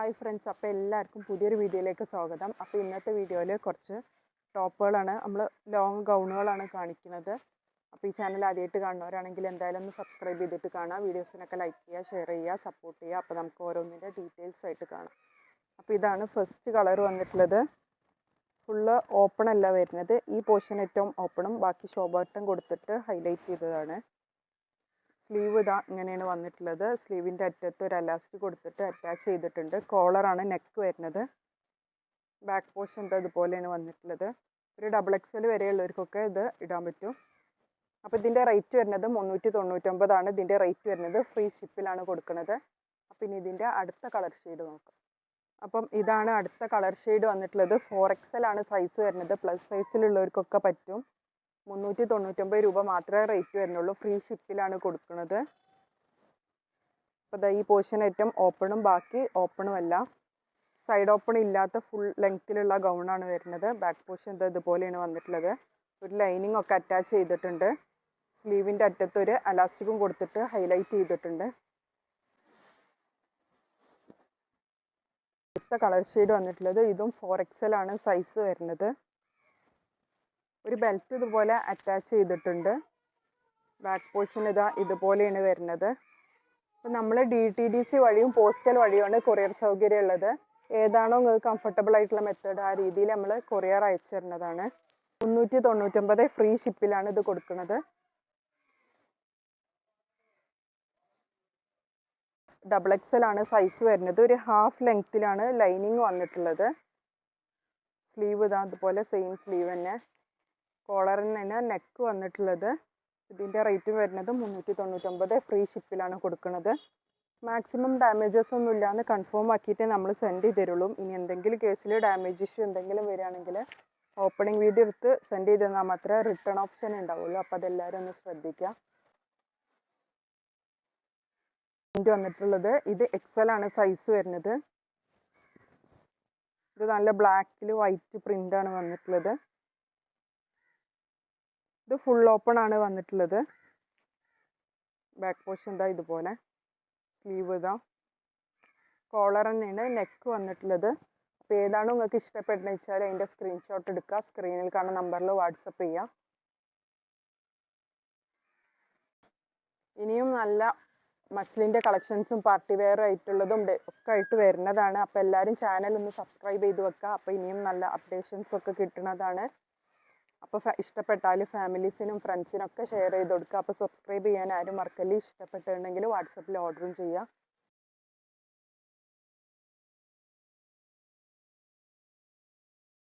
Hi friends, അപ്പോൾ എല്ലാവർക്കും പുതിയൊരു വീഡിയോയിലേക്ക് സ്വാഗതം. അപ്പോൾ ഇന്നത്തെ വീഡിയോയിൽ കുറച്ച് ടോപ്പുകളാണ്, നമ്മൾ ലോങ് ഗൗണുകളാണ് കാണിക്കുന്നത്. അപ്പോൾ ഈ ചാനൽ ആദ്യമായിട്ട് കാണുന്നവരാണെങ്കിൽ എന്തായാലും ഒന്ന് സബ്സ്ക്രൈബ് ചെയ്തിട്ട് കാണാം. വീഡിയോസിനൊക്കെ ലൈക്ക് ചെയ്യുക, ഷെയർ ചെയ്യുക, സപ്പോർട്ട് ചെയ്യുക. അപ്പോൾ നമുക്ക് ഓരോന്നിൻ്റെ ഡീറ്റെയിൽസ് ആയിട്ട് കാണാം. അപ്പോൾ ഇതാണ് ഫസ്റ്റ് കളർ വന്നിട്ടുള്ളത്. ഫുള്ള് ഓപ്പൺ അല്ല വരുന്നത്. ഈ പോർഷൻ ഏറ്റവും ഓപ്പണും ബാക്കി ഷോ ബട്ടൺ കൊടുത്തിട്ട് ഹൈലൈറ്റ് ചെയ്തതാണ്. സ്ലീവ് ഇതാ ഇങ്ങനെയാണ് വന്നിട്ടുള്ളത്. സ്ലീവിൻ്റെ അറ്റത്ത് ഒരു അലാസ്റ്റിക് കൊടുത്തിട്ട് അറ്റാച്ച് ചെയ്തിട്ടുണ്ട്. കോളറാണ് നെക്ക് വരുന്നത്. ബാക്ക് പോർഷൻ ഇതുപോലെയാണ് വന്നിട്ടുള്ളത്. ഒരു XXL വരെയുള്ളവർക്കൊക്കെ ഇത് ഇടാൻ പറ്റും. അപ്പോൾ ഇതിൻ്റെ റേറ്റ് വരുന്നത് 399 ഇതിൻ്റെ റേറ്റ് വരുന്നത്. ഫ്രീ ഷിപ്പിലാണ് കൊടുക്കുന്നത്. അപ്പോൾ ഇനി ഇതിൻ്റെ അടുത്ത കളർ ഷെയ്ഡ് നോക്കാം. അപ്പം ഇതാണ് അടുത്ത കളർ ഷെയ്ഡ് വന്നിട്ടുള്ളത്. 4XL ആണ് സൈസ് വരുന്നത്. പ്ലസ് സൈസിലുള്ളവർക്കൊക്കെ പറ്റും. 399 രൂപ മാത്രമേ റേറ്റ് വരുന്നുള്ളൂ. ഫ്രീ ഷിപ്പിലാണ് കൊടുക്കുന്നത്. അപ്പോൾ ഈ പോർഷൻ ഏറ്റവും ഓപ്പണും ബാക്കി ഓപ്പണും അല്ല. സൈഡ് ഓപ്പൺ ഇല്ലാത്ത ഫുൾ ലെങ്ത്തിലുള്ള ഗൗണാണ് വരുന്നത്. ബാക്ക് പോർഷൻ ഇതുപോലെയാണ് വന്നിട്ടുള്ളത്. ഒരു ലൈനിങ് ഒക്കെ അറ്റാച്ച് ചെയ്തിട്ടുണ്ട്. സ്ലീവിൻ്റെ അറ്റത്ത് ഒരു അലാസ്റ്റിക്കും കൊടുത്തിട്ട് ഹൈലൈറ്റ് ചെയ്തിട്ടുണ്ട്. അടുത്ത കളർ ഷെയ്ഡ് വന്നിട്ടുള്ളത്. ഇതും 4XL ആണ് സൈസ് വരുന്നത്. ഒരു ബെൽറ്റ് ഇതുപോലെ അറ്റാച്ച് ചെയ്തിട്ടുണ്ട്. ബാക്ക് പോർഷൻ ഇതുപോലെയാണ് വരുന്നത്. അപ്പോൾ നമ്മൾ DTDC വഴിയും പോസ്റ്റൽ വഴിയുമാണ് കൊറിയർ സൗകര്യം ഉള്ളത്. ഏതാണോ നിങ്ങൾക്ക് കംഫർട്ടബിൾ ആയിട്ടുള്ള മെത്തേഡ് ആ രീതിയിൽ നമ്മൾ കൊറിയർ അയച്ചു തരുന്നതാണ്. 399 ഫ്രീ ഷിപ്പിലാണ് ഇത് കൊടുക്കുന്നത്. XXL ആണ് സൈസ് വരുന്നത്. ഒരു ഹാഫ് ലെങ്ത്തിലാണ് ലൈനിങ് വന്നിട്ടുള്ളത്. സ്ലീവ് അതുപോലെ സെയിം സ്ലീവ് തന്നെ. കോളറിന് തന്നെ നെക്ക് വന്നിട്ടുള്ളത്. ഇതിൻ്റെ റേറ്റ് വരുന്നത് 399 ഫ്രീ ഷിപ്പിലാണ് കൊടുക്കുന്നത്. മാക്സിമം ഡാമേജസ് ഒന്നും ഇല്ലാന്ന് കൺഫേം ആക്കിയിട്ട് നമ്മൾ സെൻഡ് ചെയ്ത് തരുള്ളൂ. ഇനി എന്തെങ്കിലും കേസിൽ ഡാമേജ് ഇഷ്യൂ എന്തെങ്കിലും വരികയാണെങ്കിൽ ഓപ്പണിംഗ് വീഡിയോ എടുത്ത് സെൻഡ് ചെയ്ത് തന്നാൽ മാത്രമേ റിട്ടേൺ ഓപ്ഷൻ ഉണ്ടാവുള്ളൂ. അപ്പോൾ അതെല്ലാവരും ഒന്ന് ശ്രദ്ധിക്കുക. ഇത് വന്നിട്ടുള്ളത് ഇത് XL ആണ് സൈസ് വരുന്നത്. ഇത് നല്ല ബ്ലാക്കിൽ വൈറ്റ് പ്രിൻ്റാണ് വന്നിട്ടുള്ളത്. ഇത് ഫുൾ ഓപ്പൺ ആണ് വന്നിട്ടുള്ളത്. ബാക്ക് പോർഷൻ ഇതുപോലെ. സ്ലീവ് കോളർ തന്നെയാണ് നെക്ക് വന്നിട്ടുള്ളത്. അപ്പോൾ ഏതാണോ നിങ്ങൾക്ക് ഇഷ്ടപ്പെടുന്നത് വെച്ചാൽ അതിൻ്റെ സ്ക്രീൻഷോട്ട് എടുക്കുക. സ്ക്രീനിൽ കാണുന്ന നമ്പറിൽ വാട്സപ്പ് ചെയ്യുക. ഇനിയും നല്ല മസ്ലിൻ്റെ കളക്ഷൻസും പാർട്ടി വെയർ ആയിട്ടുള്ളതും ഒക്കെ ആയിട്ട് വരുന്നതാണ്. അപ്പോൾ എല്ലാവരും ചാനൽ ഒന്ന് സബ്സ്ക്രൈബ് ചെയ്ത് വെക്കുക. അപ്പോൾ ഇനിയും നല്ല അപ്ഡേഷൻസ് ഒക്കെ കിട്ടുന്നതാണ്. അപ്പോൾ ഇഷ്ടപ്പെട്ടാൽ ഫാമിലീസിനും ഫ്രണ്ട്സിനൊക്കെ ഷെയർ ചെയ്ത് കൊടുക്കുക. അപ്പോൾ സബ്സ്ക്രൈബ് ചെയ്യാൻ ആരും മറക്കല്ലേ. ഇഷ്ടപ്പെട്ടിട്ടുണ്ടെങ്കിൽ വാട്സപ്പിൽ ഓർഡറും ചെയ്യുക.